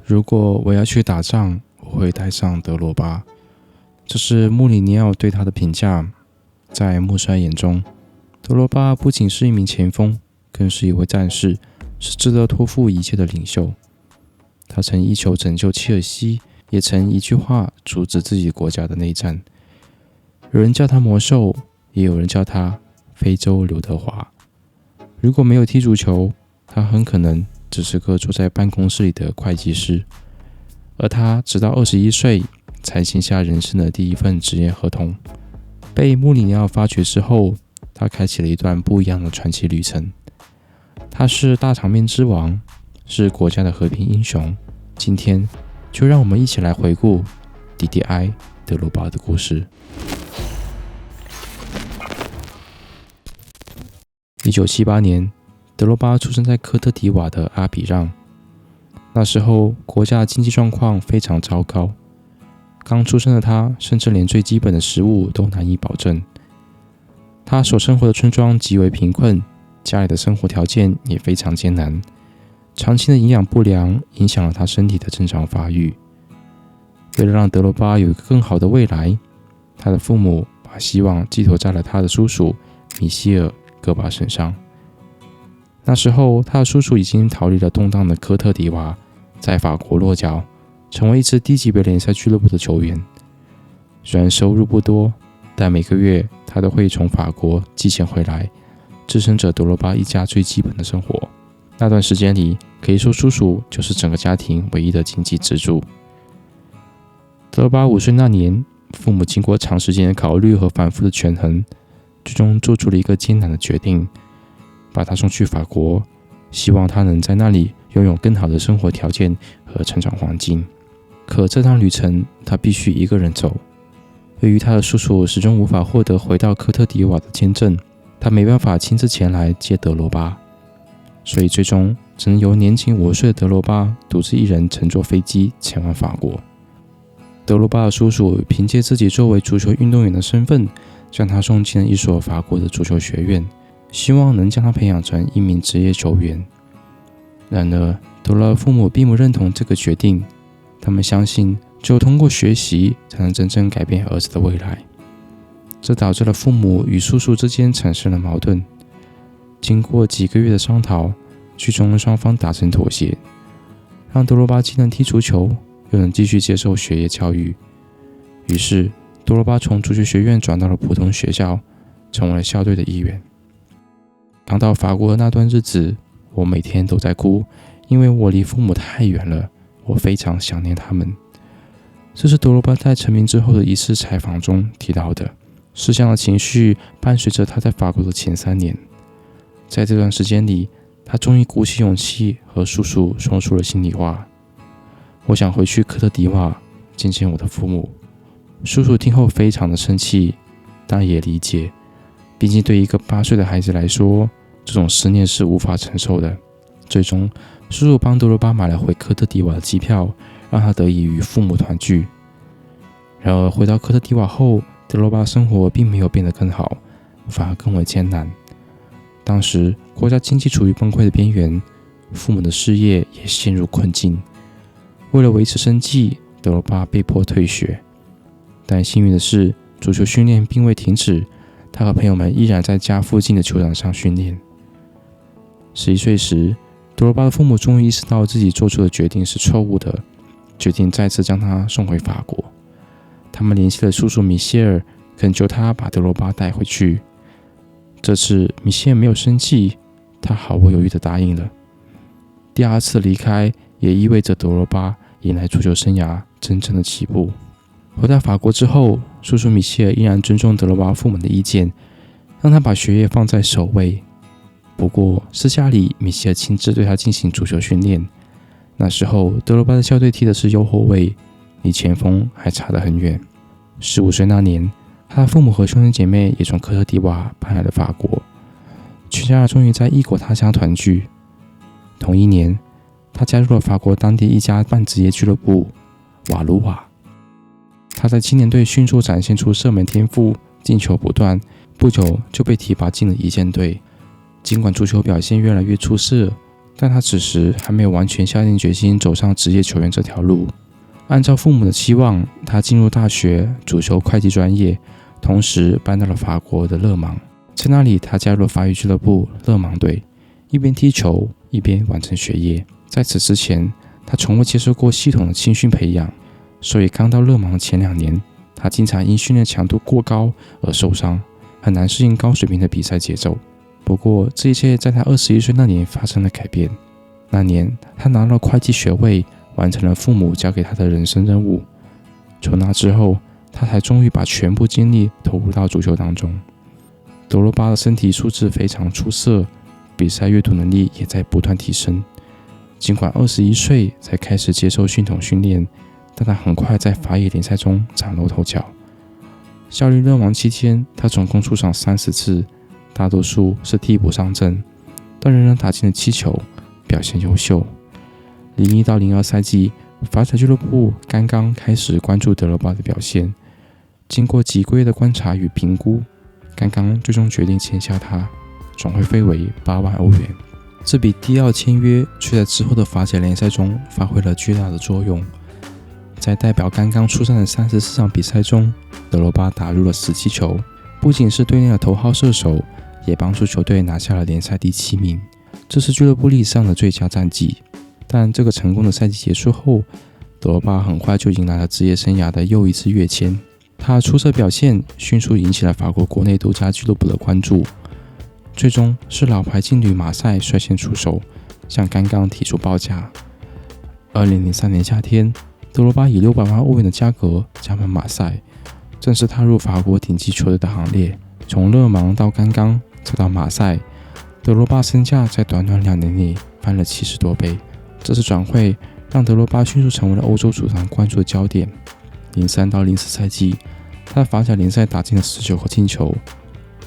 如果我要去打仗，我会带上德罗巴。这是穆里尼奥对他的评价。在穆帅眼中，德罗巴不仅是一名前锋，更是一位战士，是值得托付一切的领袖。他曾一球拯救切尔西，也曾一句话阻止自己国家的内战。有人叫他魔兽，也有人叫他非洲刘德华。如果没有踢足球，他很可能只是个坐在办公室里的会计师。而他直到21岁才签下人生的第一份职业合同。被穆里尼奥发掘之后，他开启了一段不一样的传奇旅程。他是大场面之王，是国家的和平英雄。今天就让我们一起来回顾迪迪埃·德罗巴的故事。1978年，德罗巴出生在科特迪瓦的阿比让。那时候国家的经济状况非常糟糕，刚出生的他甚至连最基本的食物都难以保证。他所生活的村庄极为贫困，家里的生活条件也非常艰难，长期的营养不良影响了他身体的正常发育。为了让德罗巴有一个更好的未来，他的父母把希望寄托在了他的叔叔米歇尔·戈巴身上。那时候他的叔叔已经逃离了动荡的科特迪瓦，在法国落脚，成为一支低级别联赛俱乐部的球员。虽然收入不多，但每个月他都会从法国寄钱回来，支撑着德罗巴一家最基本的生活。那段时间里，可以说叔叔就是整个家庭唯一的经济支柱。德罗巴5岁那年，父母经过长时间的考虑和反复的权衡，最终做出了一个艰难的决定，把他送去法国，希望他能在那里拥有更好的生活条件和成长环境。可这趟旅程他必须一个人走。由于他的叔叔始终无法获得回到科特迪瓦的签证，他没办法亲自前来接德罗巴，所以最终只能由年仅5岁的德罗巴独自一人乘坐飞机前往法国。德罗巴的叔叔凭借自己作为足球运动员的身份，将他送进了一所法国的足球学院，希望能将他培养成一名职业球员。然而，德罗巴父母并不认同这个决定，他们相信只有通过学习才能真正改变儿子的未来。这导致了父母与叔叔之间产生了矛盾。经过几个月的商讨，最终双方达成妥协，让德罗巴既能踢足球，又能继续接受学业教育。于是，德罗巴从足球学院转到了普通学校，成为了校队的一员。刚到法国的那段日子，我每天都在哭，因为我离父母太远了，我非常想念他们。这是德罗巴在成名之后的一次采访中提到的。思乡的情绪伴随着他在法国的前3年。在这段时间里，他终于鼓起勇气和叔叔说出了心里话：我想回去科特迪瓦见见我的父母。叔叔听后非常的生气，但也理解，毕竟对一个8岁的孩子来说，这种思念是无法承受的。最终，叔叔帮德罗巴买了回科特迪瓦的机票，让他得以与父母团聚。然而回到科特迪瓦后，德罗巴的生活并没有变得更好，反而更为艰难。当时国家经济处于崩溃的边缘，父母的事业也陷入困境。为了维持生计，德罗巴被迫退学。但幸运的是，足球训练并未停止，他和朋友们依然在家附近的球场上训练。11岁时，德罗巴的父母终于意识到自己做出的决定是错误的，决定再次将他送回法国。他们联系了叔叔米歇尔，恳求他把德罗巴带回去。这次米歇尔没有生气，他毫不犹豫地答应了。第2次离开也意味着德罗巴迎来足球生涯真正的起步。回到法国之后，叔叔米歇尔依然尊重德罗巴父母的意见，让他把学业放在首位。不过私下里，米歇尔亲自对他进行足球训练。那时候德罗巴的校队踢的是右后卫，离前锋还差得很远。15岁那年，他的父母和兄弟姐妹也从科特迪瓦搬来了法国，全家终于在异国他乡团聚。同一年，他加入了法国当地一家半职业俱乐部瓦卢瓦。他在青年队迅速展现出射门天赋，进球不断，不久就被提拔进了一线队。尽管足球表现越来越出色，但他此时还没有完全下定决心走上职业球员这条路。按照父母的期望，他进入大学主修会计专业，同时搬到了法国的勒芒。在那里，他加入了法语俱乐部勒芒队，一边踢球一边完成学业。在此之前，他从未接受过系统的青训培养，所以刚到勒芒的前2年，他经常因训练强度过高而受伤，很难适应高水平的比赛节奏。不过，这一切在他21岁那年发生了改变。那年，他拿到了会计学位，完成了父母交给他的人生任务。从那之后，他才终于把全部精力投入到足球当中。德罗巴的身体素质非常出色，比赛阅读能力也在不断提升。尽管21岁才开始接受系统训练，但他很快在法乙联赛中崭露头角。效力勒芒期间，他总共出场30次，大多数是替补上阵，但仍然打进了7球，表现优秀。01到02赛季，法甲俱乐部刚刚开始关注德罗巴的表现。经过几个月的观察与评估，刚刚最终决定签下他，转会费为8万欧元。这笔第2签约却在之后的法甲联赛中发挥了巨大的作用。在代表刚刚出战的34场比赛中，德罗巴打入了17球，不仅是队内的头号射手，也帮助球队拿下了联赛第7名，这是俱乐部历史上的最佳战绩。但这个成功的赛季结束后，德罗巴很快就迎来了职业生涯的又一次跃迁。他的出色表现迅速引起了法国国内多家俱乐部的关注，最终是老牌劲旅马赛率先出手，向刚刚提出报价。2003年夏天，德罗巴以600万欧元的价格加盟马赛，正式踏入法国顶级球队的行列。从勒芒到刚刚再到马赛，德罗巴身价在短短2年内翻了70多倍。这次转会让德罗巴迅速成为了欧洲足坛关注的焦点。03到04赛季，他在法甲联赛打进了19个进球，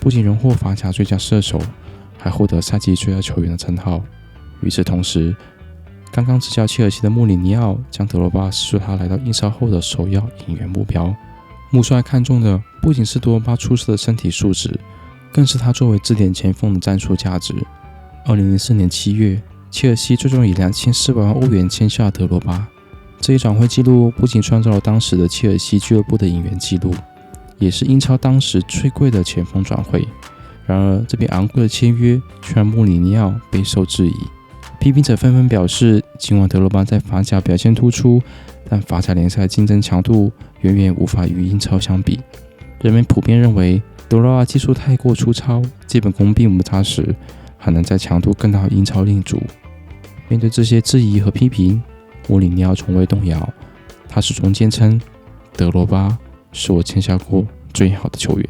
不仅荣获法甲最佳射手，还获得赛季最佳球员的称号。与此同时，刚刚执教切尔西的穆里尼奥将德罗巴视作他来到英超后的首要引援目标。穆帅看中的不仅是德罗巴出色的身体素质，更是他作为支点前锋的战术价值。2004年7月，切尔西最终以2400万欧元签下德罗巴。这一转会纪录不仅创造了当时的切尔西俱乐部的引援纪录，也是英超当时最贵的前锋转会。然而，这笔昂贵的签约却让穆里尼奥备受质疑。批评者纷纷表示，尽管德罗巴在法甲表现突出，但法甲联赛竞争强度远远无法与英超相比。人们普遍认为，德罗巴技术太过粗糙，基本功并不扎实，很难在强度更大的英超立足。面对这些质疑和批评，穆里尼奥从未动摇，他始终坚称德罗巴是我签下过最好的球员。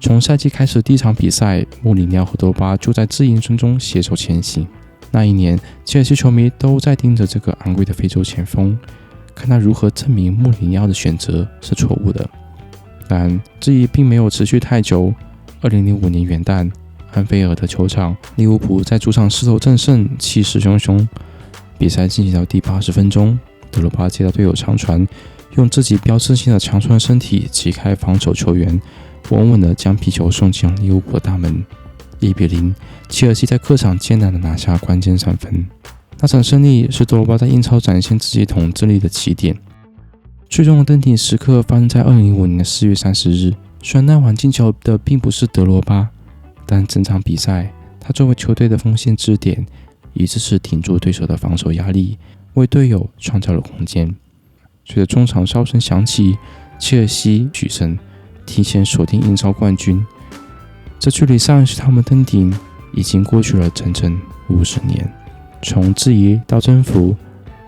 从赛季开始第一场比赛，穆里尼奥和德罗巴就在自营村中携手前行。那一年，切尔西球迷都在盯着这个昂贵的非洲前锋，看他如何证明穆里尼奥的选择是错误的。但质疑并没有持续太久。2005年元旦，安菲尔德球场，利物浦在主场势头正盛，气势汹汹。比赛进行到第80分钟，德罗巴接到队友长传，用自己标志性的强壮身体击开防守球员，稳稳地将皮球送进利物浦的大门。1-0，切尔西在客场艰难地拿下关键3分。那场胜利是德罗巴在英超展现自己统治力的起点。最终的登顶时刻发生在2005年的4月30日。虽然那晚进球的并不是德罗巴，但整场比赛他作为球队的锋线支点，一直是挺住对手的防守压力，为队友创造了空间。随着中场哨声响起，切尔西取胜，提前锁定英超冠军。这距离上一次他们登顶已经过去了整整50年。从质疑到征服，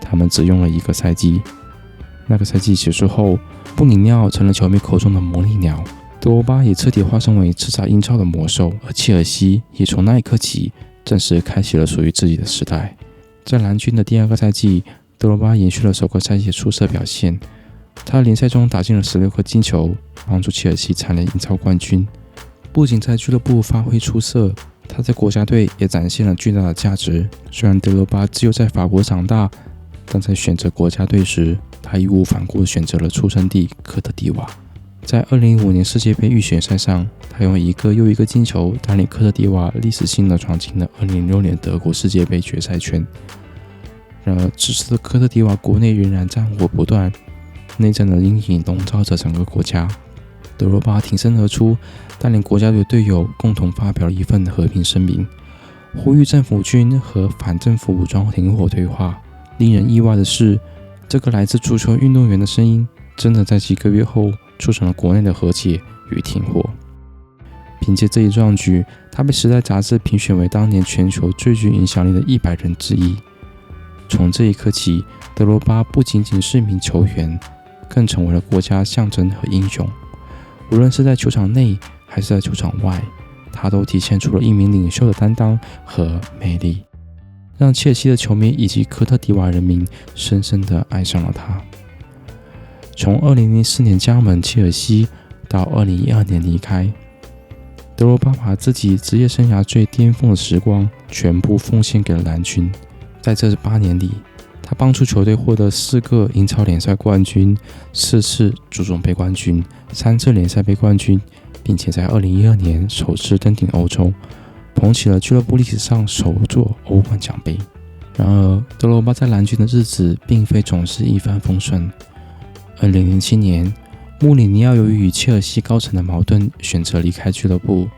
他们只用了1个赛季。那个赛季结束后，穆里尼奥成了球迷口中的魔力鸟，德罗巴也彻底化身为叱咤英超的魔兽，而切尔西也从那一刻起正式开启了属于自己的时代。在蓝军的第2个赛季，德罗巴延续了首个赛季的出色表现，他在联赛中打进了16个进球，帮助切尔西蝉联英超冠军。不仅在俱乐部发挥出色，他在国家队也展现了巨大的价值。虽然德罗巴只有在法国长大，但在选择国家队时，他义无反顾选择了出生地科特迪瓦。在2015年世界杯预选赛上，他用一个又一个进球带领科特迪瓦历史性的闯进了2006年德国世界杯决赛圈。然而，此时的科特迪瓦国内仍然战火不断，内战的阴影笼罩着整个国家。德罗巴挺身而出，带领国家队队友共同发表了一份和平声明，呼吁政府军和反政府武装停火对话。令人意外的是，这个来自足球运动员的声音，真的在几个月后促成了国内的和解与停火。凭借这一壮举，他被《时代》杂志评选为当年全球最具影响力的100人之一。从这一刻起，德罗巴不仅仅是一名球员，更成为了国家象征和英雄。无论是在球场内还是在球场外，他都体现出了一名领袖的担当和魅力，让切尔西的球迷以及科特迪瓦人民深深地爱上了他。从2004年加盟切尔西到2012年离开，德罗巴把自己职业生涯最巅峰的时光全部奉献给了蓝军。在这8年里，他帮助球队获得4个英超联赛冠军、4次足总杯冠军、3次联赛杯冠军，并且在2012年首次登顶欧洲，捧起了俱乐部历史上首座欧冠奖杯。然而，德罗巴在蓝军的日子并非总是一帆风顺。2007年，穆里尼奥由于与切尔西高层的矛盾，选择离开俱乐部。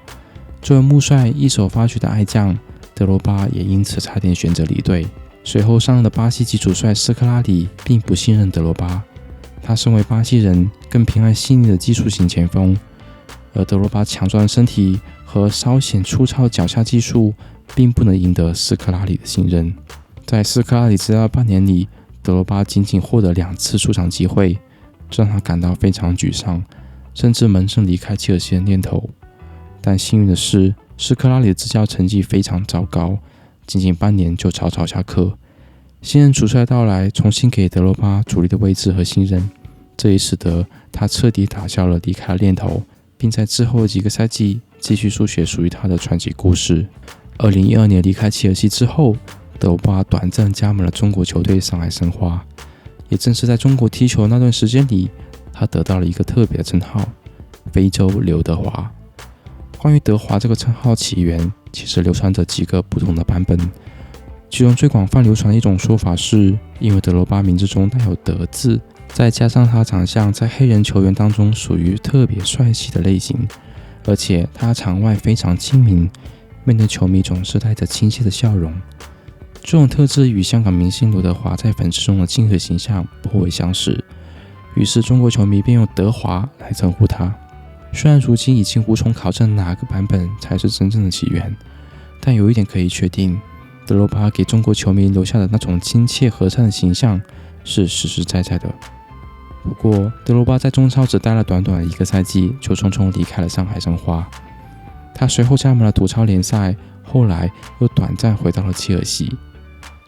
作为穆帅一手发掘的爱将，德罗巴也因此差点选择离队。随后上任的巴西籍主帅斯科拉里并不信任德罗巴，他身为巴西人，更偏爱细腻的技术型前锋，而德罗巴强壮的身体和稍显粗糙的脚下技术，并不能赢得斯科拉里的信任。在斯科拉里执教8年里，德罗巴仅仅获得2次出场机会，这让他感到非常沮丧，甚至萌生离开切尔西的念头。但幸运的是，斯科拉里的执教成绩非常糟糕，仅仅半年就草草下课。新任主帅到来，重新给德罗巴主力的位置和信任，这也使得他彻底打消了离开的念头，并在之后的几个赛季继续书写属于他的传奇故事。2012年离开切尔西之后，德罗巴短暂加盟了中国球队上海申花。也正是在中国踢球那段时间里，他得到了一个特别的称号——非洲刘德华。关于德华这个称号起源，其实流传着几个不同的版本。其中最广泛流传的一种说法是，因为德罗巴名字中带有德字，再加上他长相在黑人球员当中属于特别帅气的类型，而且他场外非常亲民，面对球迷总是带着亲切的笑容。这种特质与香港明星刘德华在粉丝中的亲和形象颇为相似，于是中国球迷便用德华来称呼他。虽然如今已经无从考证哪个版本才是真正的起源，但有一点可以确定，德罗巴给中国球迷留下的那种亲切和善的形象是实实在在的。不过，德罗巴在中超只待了短短的1个赛季，就匆匆离开了上海申花。他随后加盟了土超联赛，后来又短暂回到了切尔西。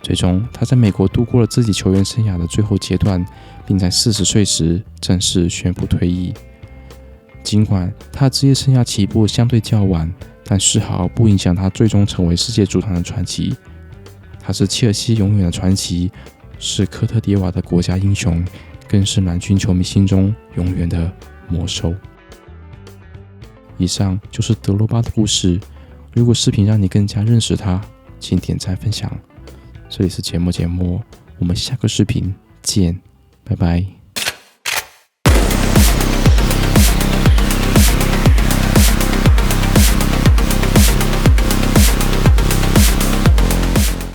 最终，他在美国度过了自己球员生涯的最后阶段，并在40岁时正式宣布退役。尽管他职业生涯起步相对较晚，但丝毫不影响他最终成为世界足坛的传奇。他是切尔西永远的传奇，是科特迪瓦的国家英雄，更是蓝军球迷心中永远的魔兽。以上就是德罗巴的故事。如果视频让你更加认识他，请点赞分享。这里是节目，我们下个视频见，拜拜。